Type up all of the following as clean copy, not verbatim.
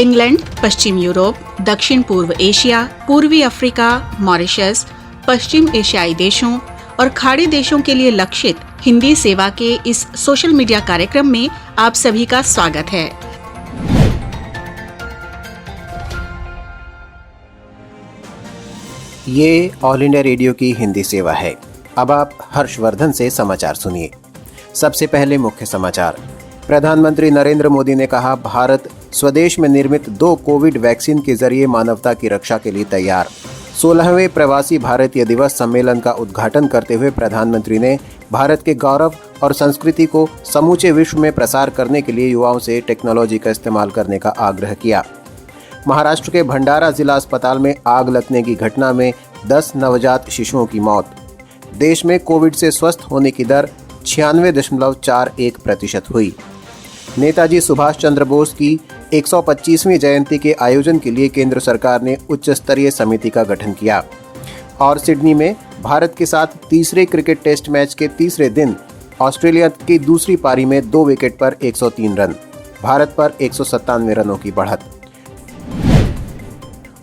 England, पश्चिम Europe, दक्षिण पूर्व Asia, पूर्वी अफ्रीका, मॉरिशस, पश्चिम एशियाई देशों और खाड़ी देशों के लिए लक्षित हिंदी सेवा के इस सोशल मीडिया कार्यक्रम में आप सभी का स्वागत है। ये ऑल इंडिया रेडियो की हिंदी सेवा है। अब आप हर्षवर्धन से समाचार सुनिए। सबसे पहले मुख्य समाचार। प्रधानमंत्री नरेंद्र मोदी ने कहा, भारत स्वदेश में निर्मित 2 कोविड वैक्सीन के जरिए मानवता की रक्षा के लिए तैयार। 16वें प्रवासी भारतीय दिवस सम्मेलन का उद्घाटन करते हुए प्रधानमंत्री ने भारत के गौरव और संस्कृति को समूचे विश्व में प्रसार करने के लिए युवाओं से टेक्नोलॉजी का इस्तेमाल करने का आग्रह किया। महाराष्ट्र के भंडारा जिला अस्पताल में आग लगने की घटना में 10 नवजात शिशुओं की मौत। देश में कोविड से स्वस्थ होने की दर 96.41% हुई। नेताजी सुभाष चंद्र बोस की 125वीं जयंती के आयोजन के लिए केंद्र सरकार ने उच्च स्तरीय समिति का गठन किया। और सिडनी में भारत के साथ तीसरे क्रिकेट टेस्ट मैच के तीसरे दिन ऑस्ट्रेलिया की दूसरी पारी में 2 विकेट पर 103 रन, भारत पर 197 रनों की बढ़त।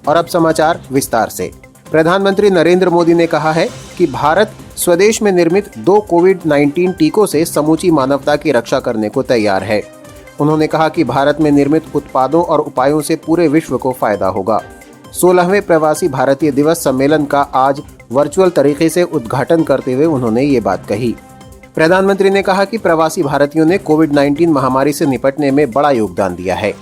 और अब समाचार विस्तार से। प्रधानमंत्री नरेंद्र मोदी ने कहा है कि भारत स्वदेश में निर्मित 2 कोविड-19 टीकों से समूची मानवता की रक्षा करने को तैयार है। उन्होंने कहा कि भारत में निर्मित उत्पादों और उपायों से पूरे विश्व को फायदा होगा। 16वें प्रवासी भारतीय दिवस सम्मेलन का आज वर्चुअल तरीके से उद्घाटन करते हुए उन्होंने ये बात कही। प्रधानमंत्री ने कहा कि प्रवासी भारतीयों ने कोविड-19 महामारी से निपटने में बड़ा योगदान दिया है।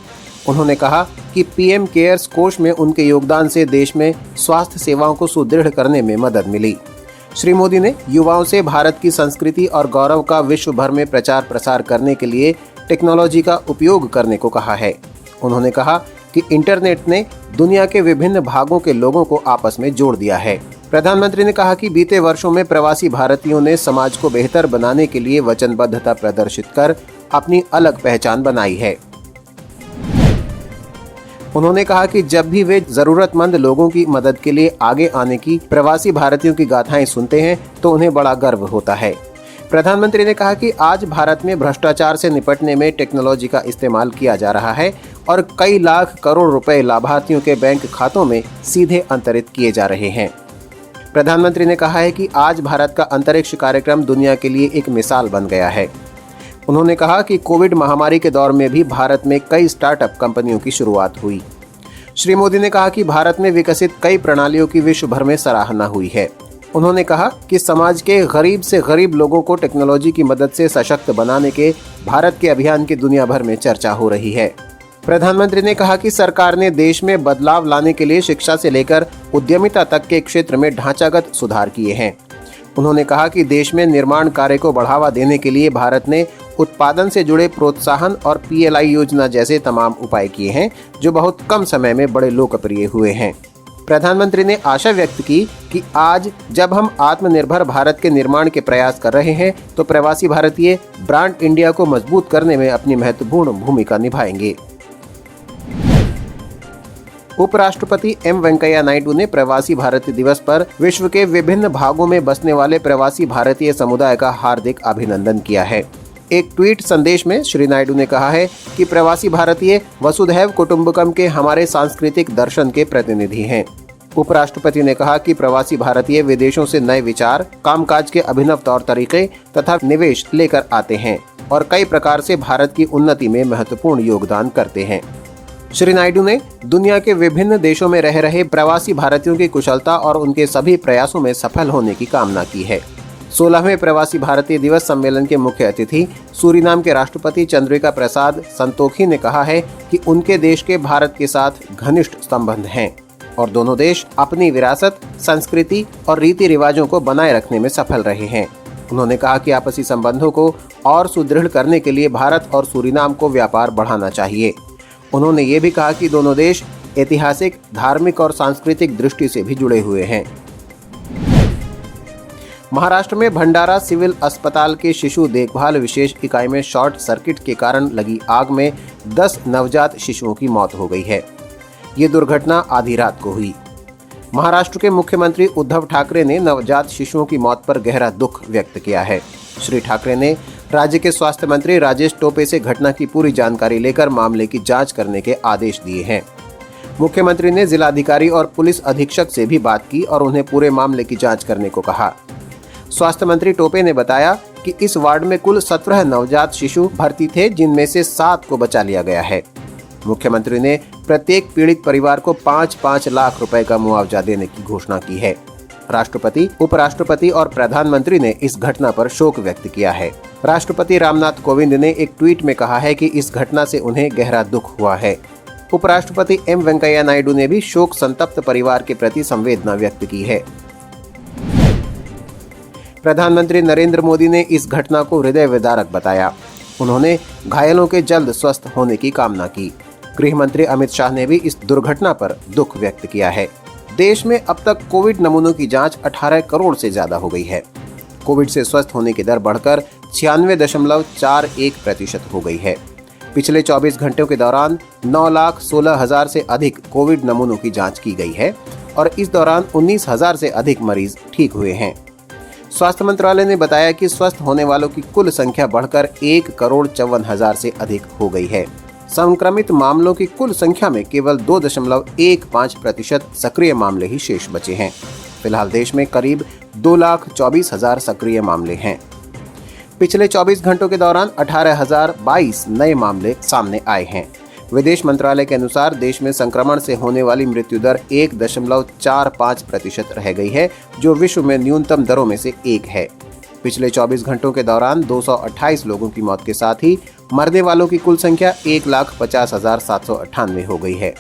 उन्होंने कहा कि पीएम केयर्स कोष में उनके योगदान से देश में स्वास्थ्य सेवाओं को सुदृढ़ करने में मदद मिली। श्री मोदी ने युवाओं से भारत की संस्कृति और गौरव का विश्व भर में प्रचार प्रसार करने के लिए टेक्नोलॉजी का उपयोग करने को कहा है। उन्होंने कहा कि इंटरनेट ने दुनिया के विभिन्न भागों के लोगों को आपस में जोड़ दिया है। प्रधानमंत्री ने कहा कि बीते वर्षों में प्रवासी भारतीयों ने समाज को बेहतर बनाने के लिए वचनबद्धता प्रदर्शित कर अपनी अलग पहचान बनाई है। उन्होंने कहा कि जब भी वे जरूरतमंद लोगों की मदद के लिए आगे आने की प्रवासी भारतीयों की गाथाएं सुनते हैं तो उन्हें बड़ा गर्व होता है। प्रधानमंत्री ने कहा कि आज भारत में भ्रष्टाचार से निपटने में टेक्नोलॉजी का इस्तेमाल किया जा रहा है और कई लाख करोड़ रुपए लाभार्थियों के बैंक खातों में सीधे अंतरित किए जा रहे हैं। प्रधानमंत्री ने कहा है कि आज भारत का अंतरिक्ष कार्यक्रम दुनिया के लिए एक मिसाल बन गया है। उन्होंने कहा कि कोविड महामारी के दौर में भी भारत में कई स्टार्टअप कंपनियों की शुरुआत हुई। श्री मोदी ने कहा कि भारत में विकसित कई प्रणालियों की विश्व भर में सराहना हुई है। उन्होंने कहा कि समाज के गरीब से गरीब लोगों को टेक्नोलॉजी की मदद से सशक्त बनाने के भारत के अभियान की दुनिया भर में चर्चा हो रही है। प्रधानमंत्री ने कहा कि सरकार ने देश में बदलाव लाने के लिए शिक्षा से लेकर उद्यमिता तक के क्षेत्र में ढांचागत सुधार किए हैं। उन्होंने कहा कि देश में निर्माण कार्य को बढ़ावा देने के लिए भारत ने उत्पादन से जुड़े प्रोत्साहन और पीएलआई योजना जैसे तमाम उपाय किए हैं जो बहुत कम समय में बड़े लोकप्रिय हुए हैं। प्रधानमंत्री ने आशा व्यक्त की कि आज जब हम आत्मनिर्भर भारत के निर्माण के प्रयास कर रहे हैं तो प्रवासी भारतीय ब्रांड इंडिया को मजबूत करने में अपनी महत्वपूर्ण भूमिका निभाएंगे। उपराष्ट्रपति एम वेंकैया नायडू ने प्रवासी भारतीय दिवस पर विश्व के विभिन्न भागों में बसने वाले प्रवासी भारतीय समुदाय का हार्दिक अभिनंदन किया है। एक ट्वीट संदेश में श्री नायडू ने कहा है कि प्रवासी भारतीय वसुधैव कुटुंबकम के हमारे सांस्कृतिक दर्शन के प्रतिनिधि हैं। उपराष्ट्रपति ने कहा कि प्रवासी भारतीय विदेशों से नए विचार, कामकाज के अभिनव तौर तरीके तथा निवेश लेकर आते हैं और कई प्रकार से भारत की उन्नति में महत्वपूर्ण योगदान करते हैं। श्री नायडू ने दुनिया के विभिन्न देशों में रह रहे प्रवासी भारतीयों की कुशलता और उनके सभी प्रयासों में सफल होने की कामना की है। 16वें प्रवासी भारतीय दिवस सम्मेलन के मुख्य अतिथि सूरीनाम के राष्ट्रपति चंद्रिका प्रसाद संतोखी ने कहा है कि उनके देश के भारत के साथ घनिष्ठ संबंध हैं और दोनों देश अपनी विरासत, संस्कृति और रीति रिवाजों को बनाए रखने में सफल रहे हैं। उन्होंने कहा कि आपसी संबंधों को और सुदृढ़ करने के लिए भारत और सूरीनाम को व्यापार बढ़ाना चाहिए। उन्होंने ये भी कहा कि दोनों देश ऐतिहासिक, धार्मिक और सांस्कृतिक दृष्टि से भी जुड़े हुए हैं। महाराष्ट्र में भंडारा सिविल अस्पताल के शिशु देखभाल विशेष इकाई में शॉर्ट सर्किट के कारण लगी आग में 10 नवजात शिशुओं की मौत हो गई है। ये दुर्घटना आधी रात को हुई। महाराष्ट्र के मुख्यमंत्री उद्धव ठाकरे ने नवजात शिशुओं की मौत पर गहरा दुख व्यक्त किया है। श्री ठाकरे ने राज्य के स्वास्थ्य मंत्री राजेश टोपे से घटना की पूरी जानकारी लेकर मामले की जांच करने के आदेश दिए हैं। मुख्यमंत्री ने जिलाधिकारी और पुलिस अधीक्षक से भी बात की और उन्हें पूरे मामले की जांच करने को कहा। स्वास्थ्य मंत्री टोपे ने बताया कि इस वार्ड में कुल 17 नवजात शिशु भर्ती थे, जिनमें से 7 को बचा लिया गया है। मुख्यमंत्री ने प्रत्येक पीड़ित परिवार को 5-5 लाख रुपए का मुआवजा देने की घोषणा की है। राष्ट्रपति, उपराष्ट्रपति और प्रधानमंत्री ने इस घटना पर शोक व्यक्त किया है। राष्ट्रपति रामनाथ कोविंद ने एक ट्वीट में कहा है कि इस घटना से उन्हें गहरा दुख हुआ है। उपराष्ट्रपति एम वेंकैया नायडू ने भी शोक संतप्त परिवार के प्रति संवेदना व्यक्त की है। प्रधानमंत्री नरेंद्र मोदी ने इस घटना को हृदय विदारक बताया। उन्होंने घायलों के जल्द स्वस्थ होने की कामना की। गृह मंत्री अमित शाह ने भी इस दुर्घटना पर दुख व्यक्त किया है। देश में अब तक कोविड नमूनों की जांच 18 करोड़ से ज्यादा हो गई है। कोविड से स्वस्थ होने की दर बढ़कर 96.41% हो गई है। पिछले 24 घंटों के दौरान 9,16,000 से अधिक कोविड नमूनों की जांच की गई है और इस दौरान 19,000 से अधिक मरीज ठीक हुए हैं। स्वास्थ्य मंत्रालय ने बताया कि स्वस्थ होने वालों की कुल संख्या बढ़कर 1,54,000 से अधिक हो गई है। संक्रमित मामलों की कुल संख्या में केवल 2.15% सक्रिय मामले ही शेष बचे हैं। फिलहाल देश में करीब 2,24,000 सक्रिय मामले हैं। पिछले 24 घंटों के दौरान 18,022 नए मामले सामने आए हैं। विदेश मंत्रालय के अनुसार देश में संक्रमण से होने वाली मृत्यु दर 1.45% रह गई है, जो विश्व में न्यूनतम दरों में से एक है। पिछले 24 घंटों के दौरान 228 लोगों की मौत के साथ ही मरने वालों की कुल संख्या 1,50,798 हो गई है।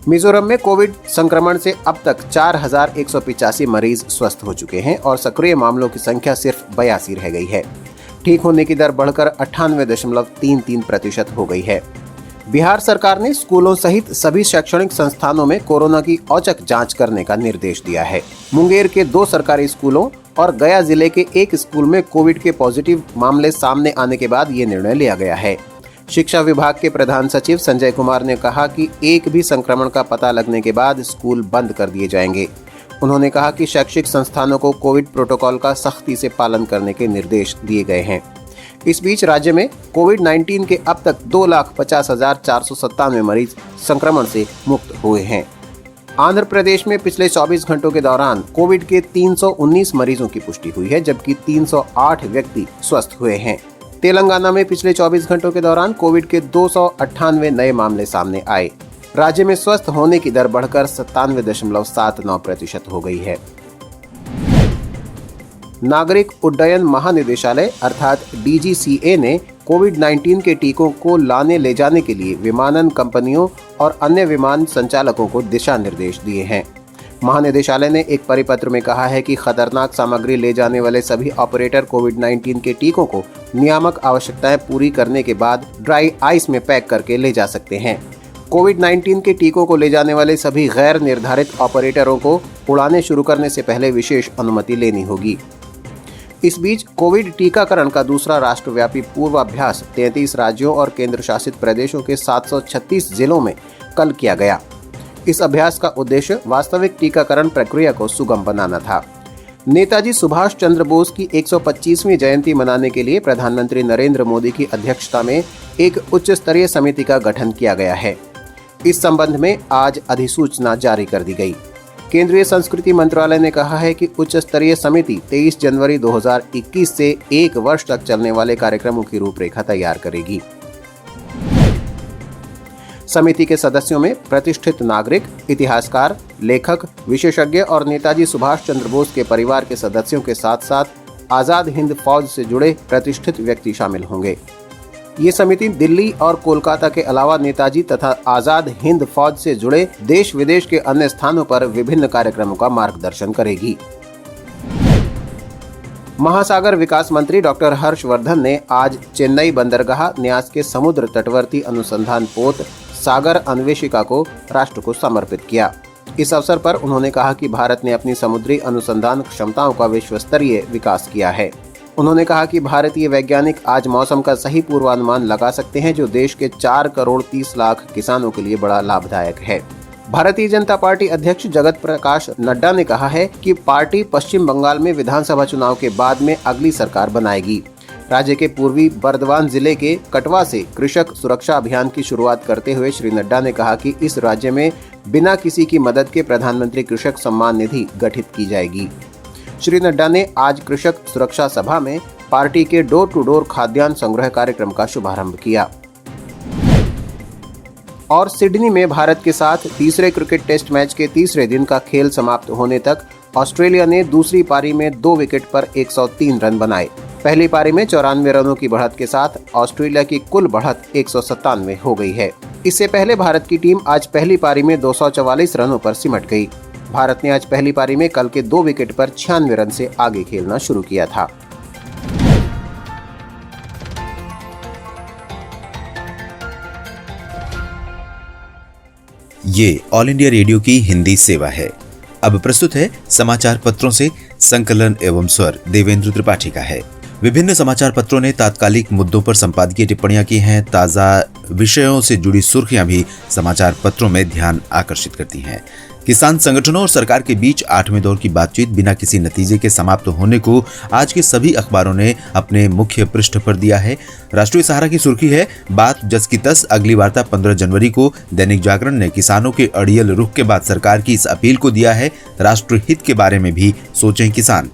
मिजोरम में कोविड संक्रमण से अब तक 4,185 मरीज स्वस्थ हो चुके हैं और सक्रिय मामलों की संख्या सिर्फ 82 रह गई है। ठीक होने की दर बढ़कर 98.33% हो गई है। बिहार सरकार ने स्कूलों सहित सभी शैक्षणिक संस्थानों में कोरोना की औचक जांच करने का निर्देश दिया है। मुंगेर के 2 सरकारी स्कूलों और गया जिले के एक स्कूल में कोविड के पॉजिटिव मामले सामने आने के बाद ये निर्णय लिया गया है। शिक्षा विभाग के प्रधान सचिव संजय कुमार ने कहा कि एक भी संक्रमण का पता लगने के बाद स्कूल बंद कर दिए जाएंगे। उन्होंने कहा कि शैक्षिक संस्थानों को कोविड प्रोटोकॉल का सख्ती से पालन करने के निर्देश दिए गए हैं। इस बीच राज्य में कोविड-19 के अब तक 2,50,497 मरीज संक्रमण से मुक्त हुए हैं। आंध्र प्रदेश में पिछले 24 घंटों के दौरान कोविड के 319 मरीजों की पुष्टि हुई है, जबकि 308 व्यक्ति स्वस्थ हुए हैं। तेलंगाना में पिछले 24 घंटों के दौरान कोविड के 298 नए मामले सामने आए। राज्य में स्वस्थ होने की दर बढ़कर 97.79% हो गई है। नागरिक उड्डयन महानिदेशालय अर्थात DGCA ने कोविड-19 के टीकों को लाने ले जाने के लिए विमानन कंपनियों और अन्य विमान संचालकों को दिशा निर्देश दिए हैं। महानिदेशालय ने एक परिपत्र में कहा है कि खतरनाक सामग्री ले जाने वाले सभी ऑपरेटर कोविड-19 के टीकों को नियामक आवश्यकताएं पूरी करने के बाद ड्राई आइस में पैक करके ले जा सकते हैं। कोविड-19 के टीकों को ले जाने वाले सभी गैर निर्धारित ऑपरेटरों को उड़ाने शुरू करने से पहले विशेष अनुमति लेनी होगी। इस बीच कोविड टीकाकरण का दूसरा राष्ट्रव्यापी पूर्वाभ्यास 33 राज्यों और केंद्र शासित प्रदेशों के 736 जिलों में कल किया गया। इस अभ्यास का उद्देश्य वास्तविक टीकाकरण प्रक्रिया को सुगम बनाना था। नेताजी सुभाष चंद्र बोस की 125वीं जयंती मनाने के लिए प्रधानमंत्री नरेंद्र मोदी की अध्यक्षता में एक उच्च स्तरीय समिति का गठन किया गया है। इस संबंध में आज अधिसूचना जारी कर दी गई। केंद्रीय संस्कृति मंत्रालय ने कहा है कि उच्च स्तरीय समिति 23 जनवरी 2021 से 1 वर्ष तक चलने वाले कार्यक्रमों की रूपरेखा तैयार करेगी। समिति के सदस्यों में प्रतिष्ठित नागरिक, इतिहासकार, लेखक, विशेषज्ञ और नेताजी सुभाष चंद्र बोस के परिवार के सदस्यों के साथ साथ आजाद हिंद फौज से जुड़े प्रतिष्ठित व्यक्ति शामिल होंगे। ये समिति दिल्ली और कोलकाता के अलावा नेताजी तथा आजाद हिंद फौज से जुड़े देश विदेश के अन्य स्थानों पर विभिन्न कार्यक्रमों का मार्गदर्शन करेगी। महासागर विकास मंत्री डॉक्टर हर्षवर्धन ने आज चेन्नई बंदरगाह न्यास के समुद्र तटवर्ती अनुसंधान पोत सागर अन्वेषिका को राष्ट्र को समर्पित किया। इस अवसर पर उन्होंने कहा कि भारत ने अपनी समुद्री अनुसंधान क्षमताओं का विश्व स्तरीय विकास किया है। उन्होंने कहा कि भारतीय वैज्ञानिक आज मौसम का सही पूर्वानुमान लगा सकते हैं, जो देश के 4 करोड़ 30 लाख किसानों के लिए बड़ा लाभदायक है। भारतीय जनता पार्टी अध्यक्ष जगत प्रकाश नड्डा ने कहा है कि पार्टी पश्चिम बंगाल में विधानसभा चुनाव के बाद में अगली सरकार बनाएगी। राज्य के पूर्वी बर्दवान जिले के कटवा से कृषक सुरक्षा अभियान की शुरुआत करते हुए श्री नड्डा ने कहा कि इस राज्य में बिना किसी की मदद के प्रधानमंत्री कृषक सम्मान निधि गठित की जाएगी। श्री नड्डा ने आज कृषक सुरक्षा सभा में पार्टी के डोर टू डोर खाद्यान्न संग्रह कार्यक्रम का शुभारंभ किया। और सिडनी में भारत के साथ तीसरे क्रिकेट टेस्ट मैच के तीसरे दिन का खेल समाप्त होने तक ऑस्ट्रेलिया ने दूसरी पारी में 2 विकेट पर 103 रन बनाए। पहली पारी में 94 रनों की बढ़त के साथ ऑस्ट्रेलिया की कुल बढ़त 197 हो गई है। इससे पहले भारत की टीम आज पहली पारी में 244 रनों पर सिमट गई। भारत ने आज पहली पारी में कल के 2 विकेट पर 96 रन से आगे खेलना शुरू किया था। ये ऑल इंडिया रेडियो की हिंदी सेवा है। अब प्रस्तुत है समाचार पत्रों से संकलन एवं स्वर देवेंद्र त्रिपाठी का है। विभिन्न समाचार पत्रों ने तात्कालिक मुद्दों पर संपादकीय टिप्पणियां की हैं। ताजा विषयों से जुड़ी सुर्खियां भी समाचार पत्रों में ध्यान आकर्षित करती हैं। किसान संगठनों और सरकार के बीच 8वें दौर की बातचीत बिना किसी नतीजे के समाप्त होने को आज के सभी अखबारों ने अपने मुख्य पृष्ठ पर दिया है। राष्ट्रीय सहारा की सुर्खी है, बात जस की तस, अगली वार्ता 15 जनवरी को। दैनिक जागरण ने किसानों के अड़ियल रुख के बाद सरकार की इस अपील को दिया है, राष्ट्रहित के बारे में भी सोचें किसान।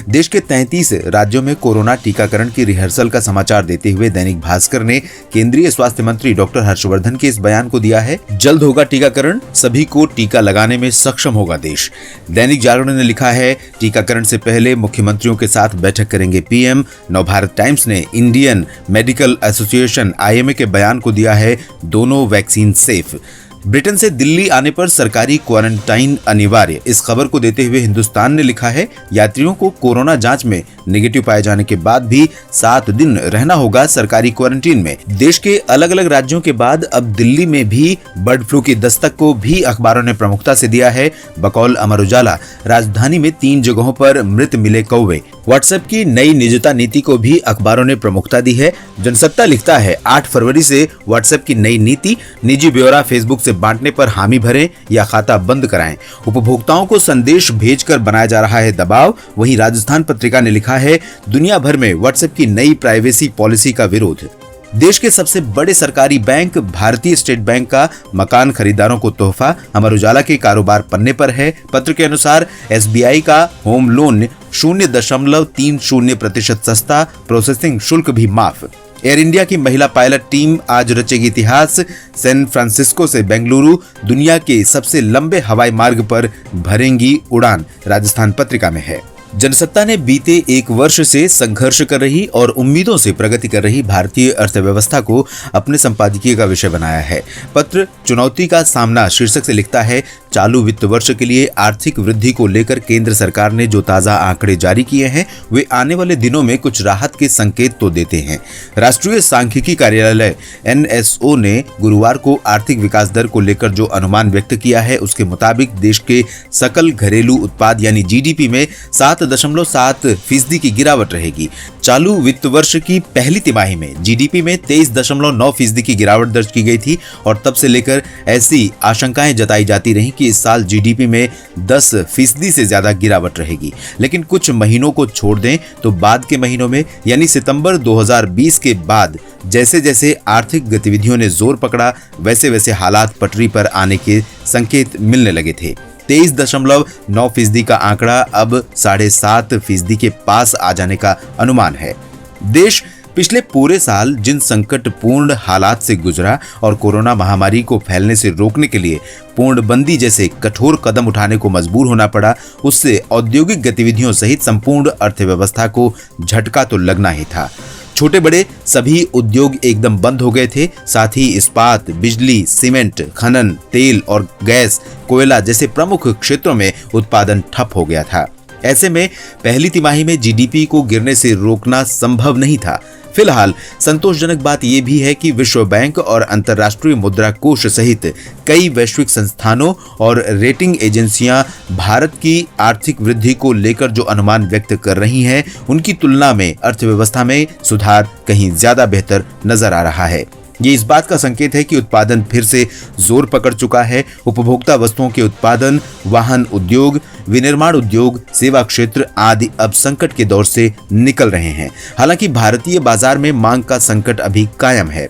देश के 33 राज्यों में कोरोना टीकाकरण की रिहर्सल का समाचार देते हुए दैनिक भास्कर ने केंद्रीय स्वास्थ्य मंत्री डॉक्टर हर्षवर्धन के इस बयान को दिया है, जल्द होगा टीकाकरण, सभी को टीका लगाने में सक्षम होगा देश। दैनिक जागरण ने लिखा है, टीकाकरण से पहले मुख्यमंत्रियों के साथ बैठक करेंगे पीएम। नवभारत टाइम्स ने इंडियन मेडिकल एसोसिएशन IMA के बयान को दिया है, दोनों वैक्सीन सेफ। ब्रिटेन से दिल्ली आने पर सरकारी क्वारंटाइन अनिवार्य, इस खबर को देते हुए हिंदुस्तान ने लिखा है, यात्रियों को कोरोना जांच में नेगेटिव पाए जाने के बाद भी 7 दिन रहना होगा सरकारी क्वारंटीन में। देश के अलग अलग राज्यों के बाद अब दिल्ली में भी बर्ड फ्लू की दस्तक को भी अखबारों ने प्रमुखता से दिया है। बकौल अमर उजाला, राजधानी में 3 जगहों पर मृत मिले कौवे। व्हाट्सएप की नई निजता नीति को भी अखबारों ने प्रमुखता दी है। जनसत्ता लिखता है, 8 फरवरी से व्हाट्सएप की नई नीति, निजी ब्यौरा फेसबुक से बांटने पर हामी भरें या खाता बंद कराएं। उपभोक्ताओं को संदेश भेजकर बनाया जा रहा है दबाव। वहीं राजस्थान पत्रिका ने लिखा है, दुनिया भर में व्हाट्सएप की नई प्राइवेसी पॉलिसी का विरोध। देश के सबसे बड़े सरकारी बैंक भारतीय स्टेट बैंक का मकान खरीदारों को तोहफा, अमर उजाला के कारोबार पन्ने पर है। पत्र के अनुसार SBI का होम लोन 0.30% सस्ता, प्रोसेसिंग शुल्क भी माफ। एयर इंडिया की महिला पायलट टीम आज रचेगी इतिहास। सैन फ्रांसिस्को से बेंगलुरु दुनिया के सबसे लंबे हवाई मार्ग पर भरेंगी उड़ान, राजस्थान पत्रिका में है। जनसत्ता ने बीते 1 वर्ष से संघर्ष कर रही और उम्मीदों से प्रगति कर रही भारतीय अर्थव्यवस्था को अपने संपादकीय का विषय बनाया है। पत्र चुनौती का सामना शीर्षक से लिखता है, चालू वित्त वर्ष के लिए आर्थिक वृद्धि को लेकर केंद्र सरकार ने जो ताजा आंकड़े जारी किए हैं, वे आने वाले दिनों में कुछ राहत के संकेत तो देते हैं। राष्ट्रीय सांख्यिकी कार्यालय NSO ने गुरुवार को आर्थिक विकास दर को लेकर जो अनुमान व्यक्त किया है, उसके मुताबिक देश के सकल घरेलू उत्पाद यानी GDP में 7.7% की गिरावट रहेगी। चालू वित्त वर्ष की पहली तिमाही में GDP में 23.9% की गिरावट दर्ज की गई थी और तब से लेकर ऐसी आशंकाएं जताई जाती रहीं कि इस साल GDP में 10% से ज्यादा गिरावट रहेगी। लेकिन कुछ महीनों को छोड़ दें तो बाद के महीनों में यानी सितंबर 2020 के बाद जैसे जैसे आर्थिक गतिविधियों ने जोर पकड़ा, वैसे वैसे हालात पटरी पर आने के संकेत मिलने लगे थे। 23.9% का आंकड़ा अब 7.5% के पास आ जाने का अनुमान है। देश पिछले पूरे साल जिन संकटपूर्ण हालात से गुजरा और कोरोना महामारी को फैलने से रोकने के लिए पूर्णबंदी जैसे कठोर कदम उठाने को मजबूर होना पड़ा, उससे औद्योगिक गतिविधियों सहित संपूर्ण अर्थव्यवस्था को झटका तो लगना ही था। छोटे बड़े सभी उद्योग एकदम बंद हो गए थे। साथ ही इस्पात, बिजली, सीमेंट, खनन, तेल और गैस, कोयला जैसे प्रमुख क्षेत्रों में उत्पादन ठप हो गया था। ऐसे में पहली तिमाही में GDP को गिरने से रोकना संभव नहीं था। फिलहाल संतोषजनक बात यह भी है कि विश्व बैंक और अंतर्राष्ट्रीय मुद्रा कोष सहित कई वैश्विक संस्थानों और रेटिंग एजेंसियां भारत की आर्थिक वृद्धि को लेकर जो अनुमान व्यक्त कर रही हैं, उनकी तुलना में अर्थव्यवस्था में सुधार कहीं ज्यादा बेहतर नजर आ रहा है। ये इस बात का संकेत है कि उत्पादन फिर से जोर पकड़ चुका है। उपभोक्ता वस्तुओं के उत्पादन, वाहन उद्योग, विनिर्माण उद्योग, सेवा क्षेत्र आदि अब संकट के दौर से निकल रहे हैं। हालांकि भारतीय बाजार में मांग का संकट अभी कायम है।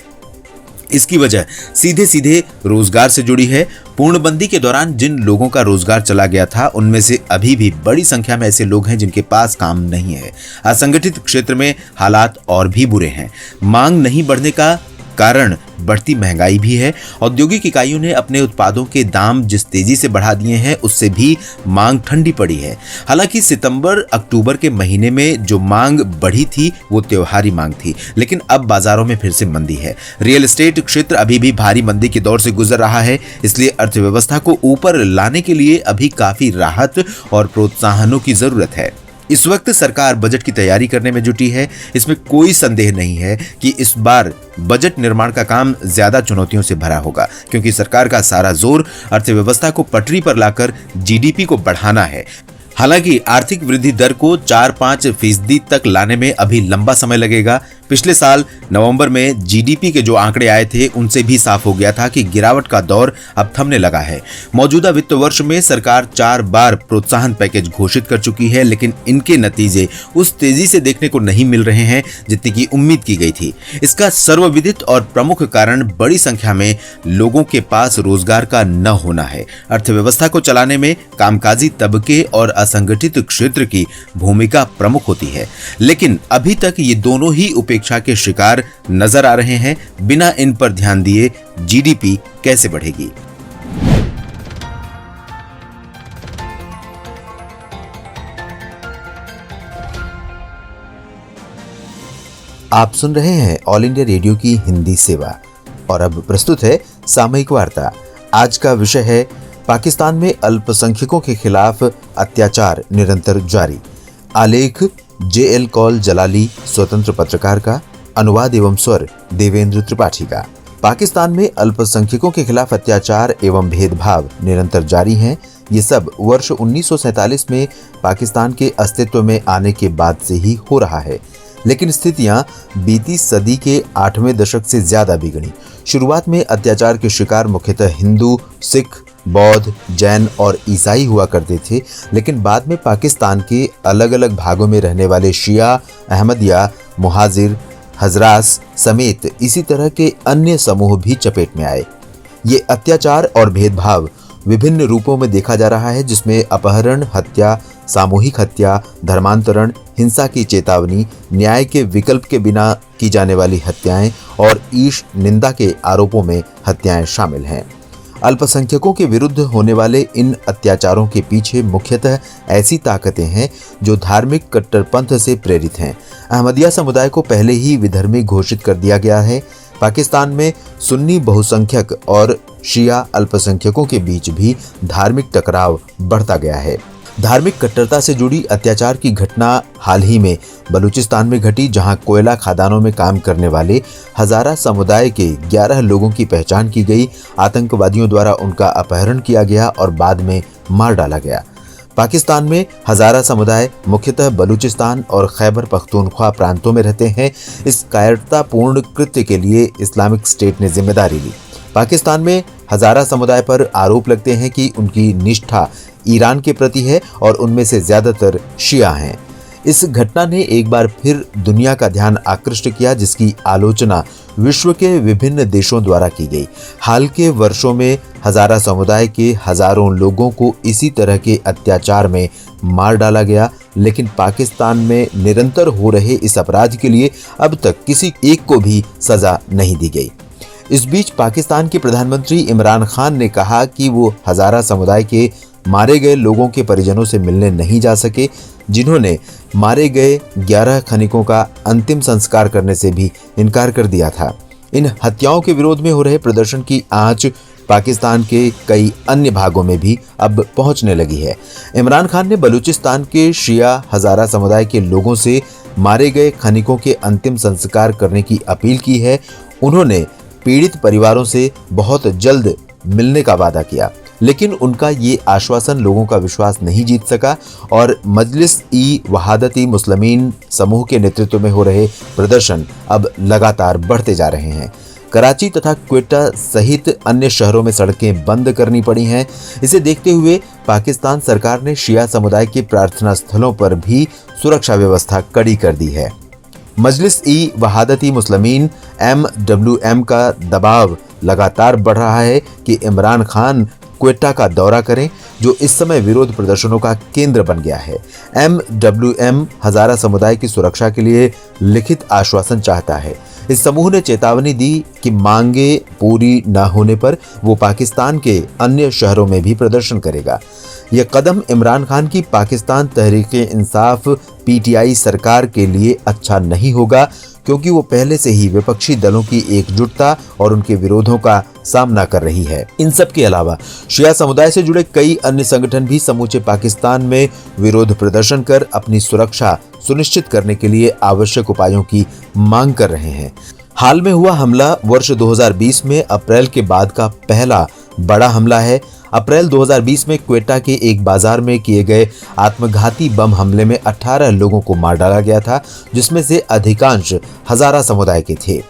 इसकी वजह सीधे सीधे रोजगार से जुड़ी है। पूर्णबंदी के दौरान जिन लोगों का रोजगार चला गया था, उनमें से अभी भी बड़ी संख्या में ऐसे लोग हैं जिनके पास काम नहीं है। असंगठित क्षेत्र में हालात और भी बुरे हैं। मांग नहीं बढ़ने का कारण बढ़ती महंगाई भी है। औद्योगिक इकाइयों ने अपने उत्पादों के दाम जिस तेजी से बढ़ा दिए हैं, उससे भी मांग ठंडी पड़ी है। हालांकि सितंबर अक्टूबर के महीने में जो मांग बढ़ी थी वो त्योहारी मांग थी, लेकिन अब बाजारों में फिर से मंदी है। रियल एस्टेट क्षेत्र अभी भी भारी मंदी के दौर से गुजर रहा है। इसलिए अर्थव्यवस्था को ऊपर लाने के लिए अभी काफी राहत और प्रोत्साहनों की जरूरत है। इस वक्त सरकार बजट की तैयारी करने में जुटी है। इसमें कोई संदेह नहीं है कि इस बार बजट निर्माण का काम ज्यादा चुनौतियों से भरा होगा, क्योंकि सरकार का सारा जोर अर्थव्यवस्था को पटरी पर लाकर जीडीपी को बढ़ाना है। हालांकि आर्थिक वृद्धि दर को 4-5% तक लाने में अभी लंबा समय लगेगा। पिछले साल नवंबर में जीडीपी के जो आंकड़े आए थे, उनसे भी साफ हो गया था कि गिरावट का दौर अब थमने लगा है। मौजूदा वित्त वर्ष में सरकार 4 बार प्रोत्साहन पैकेज घोषित कर चुकी है, लेकिन इनके नतीजे उस तेजी से देखने को नहीं मिल रहे हैं जितनी की उम्मीद की गई थी। इसका सर्वविदित और प्रमुख कारण बड़ी संख्या में लोगों के पास रोजगार का न होना है। अर्थव्यवस्था को चलाने में कामकाजी तबके और असंगठित क्षेत्र की भूमिका प्रमुख होती है, लेकिन अभी तक ये दोनों ही उपेक्षा के शिकार नजर आ रहे हैं। बिना इन पर ध्यान दिए जीडीपी कैसे बढ़ेगी? आप सुन रहे हैं ऑल इंडिया रेडियो की हिंदी सेवा और अब प्रस्तुत है सामयिक वार्ता। आज का विषय है पाकिस्तान में अल्पसंख्यकों के खिलाफ अत्याचार निरंतर जारी। आलेख JL कौल जलाली स्वतंत्र पत्रकार का, अनुवाद एवं स्वर देवेंद्र त्रिपाठी का। पाकिस्तान में अल्पसंख्यकों के खिलाफ अत्याचार एवं भेदभाव निरंतर जारी हैं। ये सब वर्ष 1947 में पाकिस्तान के अस्तित्व में आने के बाद से ही हो रहा है, लेकिन स्थितियां बीती सदी के 8वें दशक से ज्यादा बिगड़ी। शुरुआत में अत्याचार के शिकार मुख्यतः हिंदू, सिख, बौद्ध, जैन और ईसाई हुआ करते थे, लेकिन बाद में पाकिस्तान के अलग अलग भागों में रहने वाले शिया, अहमदिया, मुहाजिर, हजरास समेत इसी तरह के अन्य समूह भी चपेट में आए। ये अत्याचार और भेदभाव विभिन्न रूपों में देखा जा रहा है, जिसमें अपहरण, हत्या, सामूहिक हत्या, धर्मांतरण, हिंसा की चेतावनी, न्याय के विकल्प के बिना की जाने वाली हत्याएं और ईश निंदा के आरोपों में हत्याएं शामिल हैं। अल्पसंख्यकों के विरुद्ध होने वाले इन अत्याचारों के पीछे मुख्यतः ऐसी ताकतें हैं जो धार्मिक कट्टरपंथ से प्रेरित हैं। अहमदिया समुदाय को पहले ही विधर्मी घोषित कर दिया गया है। पाकिस्तान में सुन्नी बहुसंख्यक और शिया अल्पसंख्यकों के बीच भी धार्मिक टकराव बढ़ता गया है। धार्मिक कट्टरता से जुड़ी अत्याचार की घटना हाल ही में बलूचिस्तान में घटी, जहां कोयला खदानों में काम करने वाले हजारा समुदाय के 11 लोगों की पहचान की गई। आतंकवादियों द्वारा उनका अपहरण किया गया और बाद में मार डाला गया। पाकिस्तान में हजारा समुदाय मुख्यतः बलूचिस्तान और खैबर पख्तूनख्वा प्रांतों में रहते हैं। इस कायरतापूर्ण कृत्य के लिए इस्लामिक स्टेट ने जिम्मेदारी ली। पाकिस्तान में हजारा समुदाय पर आरोप लगते हैं कि उनकी निष्ठा ईरान के प्रति है और उनमें से ज्यादातर शिया हैं। इस घटना ने एक बार फिर दुनिया का ध्यान आकृष्ट किया, जिसकी आलोचना विश्व के विभिन्न देशों द्वारा की गई। हाल के वर्षों में हजारा समुदाय के हजारों लोगों को इसी तरह के अत्याचार में मार डाला गया, लेकिन पाकिस्तान में निरंतर हो रहे इस अपराध के लिए अब तक किसी एक को भी सजा नहीं दी गई। इस बीच पाकिस्तान के प्रधानमंत्री इमरान खान ने कहा कि वो हजारा समुदाय के मारे गए लोगों के परिजनों से मिलने नहीं जा सके, जिन्होंने मारे गए 11 खनिकों का अंतिम संस्कार करने से भी इनकार कर दिया था। इन हत्याओं के विरोध में हो रहे प्रदर्शन की आंच पाकिस्तान के कई अन्य भागों में भी अब पहुंचने लगी है। इमरान खान ने बलूचिस्तान के शिया हजारा समुदाय के लोगों से मारे गए खनिकों के अंतिम संस्कार करने की अपील की है। उन्होंने पीड़ित परिवारों से बहुत जल्द मिलने का वादा किया, लेकिन उनका ये आश्वासन लोगों का विश्वास नहीं जीत सका और मजलिस-ई-वहादत मुस्लिमीन समूह के नेतृत्व में हो रहे प्रदर्शन अब लगातार बढ़ते जा रहे हैं। कराची तथा क्वेटा सहित अन्य शहरों में सड़कें बंद करनी पड़ी हैं। इसे देखते हुए पाकिस्तान सरकार ने शिया समुदाय के प्रार्थना स्थलों पर भी सुरक्षा व्यवस्था कड़ी कर दी है। मजलिस-ई-वहादत-ई-मुस्लिमीन MWM का दबाव लगातार बढ़ रहा है कि इमरान खान क्वेटा का दौरा करें, जो इस समय विरोध प्रदर्शनों का केंद्र बन गया है। MWM हजारा समुदाय की सुरक्षा के लिए लिखित आश्वासन चाहता है। इस समूह ने चेतावनी दी कि मांगे पूरी न होने पर वो पाकिस्तान के अन्य शहरों में भी प्रदर्शन करेगा। यह कदम इमरान खान की पाकिस्तान तहरीक-ए-इंसाफ PTI सरकार के लिए अच्छा नहीं होगा, क्योंकि वो पहले से ही विपक्षी दलों की एकजुटता और उनके विरोधों का सामना कर रही है। इन सब के अलावा शिया समुदाय से जुड़े कई अन्य संगठन भी समूचे पाकिस्तान में विरोध प्रदर्शन कर अपनी सुरक्षा सुनिश्चित करने के लिए आवश्यक उपायों की मांग कर रहे हैं। हाल में हुआ हमला वर्ष 2020 में अप्रैल के बाद का पहला बड़ा हमला है। अप्रैल 2020 में क्वेटा के एक बाजार में किए गए आत्मघाती बम हमले में 18 लोगों को मार डाला गया था, जिसमें से अधिकांश हजारा समुदाय के थे।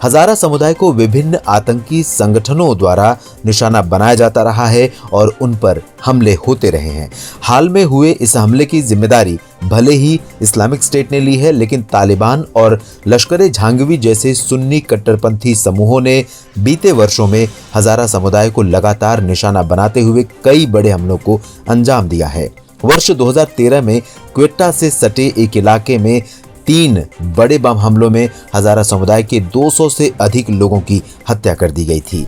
हजारा समुदाय को विभिन्न आतंकी संगठनों द्वारा निशाना बनाया जाता रहा है और उन पर हमले होते रहे हैं। हाल में हुए इस हमले की जिम्मेदारी भले ही इस्लामिक स्टेट ने ली है, लेकिन तालिबान और लश्कर-ए-झांगवी जैसे सुन्नी कट्टरपंथी समूहों ने बीते वर्षों में हजारा समुदाय को लगातार निशाना बनाते हुए कई बड़े हमलों को अंजाम दिया है। वर्ष 2013 में क्वेटा से सटे एक इलाके में 3 बड़े बम हमलों में हजारा समुदाय के 200 से अधिक लोगों की हत्या कर दी गई थी।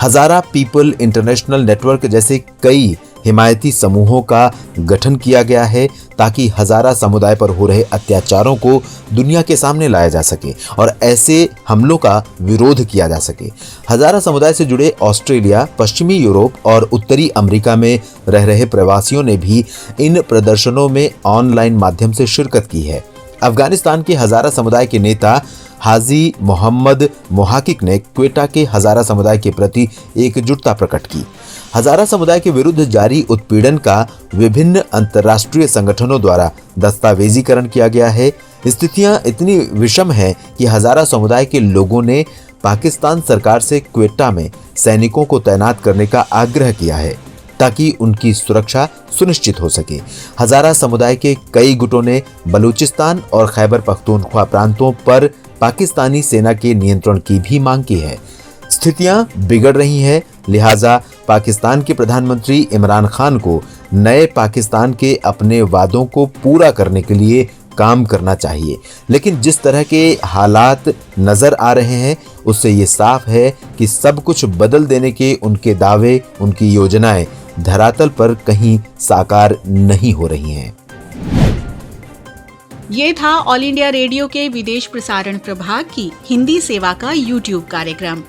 हजारा पीपल इंटरनेशनल नेटवर्क जैसे कई हिमायती समूहों का गठन किया गया है, ताकि हजारा समुदाय पर हो रहे अत्याचारों को दुनिया के सामने लाया जा सके और ऐसे हमलों का विरोध किया जा सके। हजारा समुदाय से जुड़े ऑस्ट्रेलिया, पश्चिमी यूरोप और उत्तरी अमेरिका में रह रहे प्रवासियों ने भी इन प्रदर्शनों में ऑनलाइन माध्यम से शिरकत की है। अफगानिस्तान के हजारा समुदाय के नेता हाजी मोहम्मद मोहाकिक ने क्वेटा के हजारा समुदाय के प्रति एकजुटता प्रकट की। हजारा समुदाय के विरुद्ध जारी उत्पीड़न का विभिन्न अंतर्राष्ट्रीय संगठनों द्वारा दस्तावेजीकरण किया गया है। स्थितियां इतनी विषम हैं कि हजारा समुदाय के लोगों ने पाकिस्तान सरकार से क्वेटा में सैनिकों को तैनात करने का आग्रह किया है, ताकि उनकी सुरक्षा सुनिश्चित हो सके। हजारा समुदाय के कई गुटों ने बलूचिस्तान और खैबर पख्तूनख्वा प्रांतों पर पाकिस्तानी सेना के नियंत्रण की भी मांग की है। स्थितियां बिगड़ रही हैं, लिहाजा पाकिस्तान के प्रधानमंत्री इमरान खान को नए पाकिस्तान के अपने वादों को पूरा करने के लिए काम करना चाहिए। लेकिन जिस तरह के हालात नजर आ रहे हैं, उससे ये साफ है कि सब कुछ बदल देने के उनके दावे, उनकी योजनाएं धरातल पर कहीं साकार नहीं हो रही हैं। ये था ऑल इंडिया रेडियो के विदेश प्रसारण प्रभाग की हिंदी सेवा का YouTube कार्यक्रम।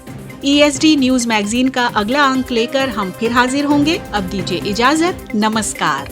ESD न्यूज मैगजीन का अगला अंक लेकर हम फिर हाजिर होंगे। अब दीजिए इजाजत, नमस्कार।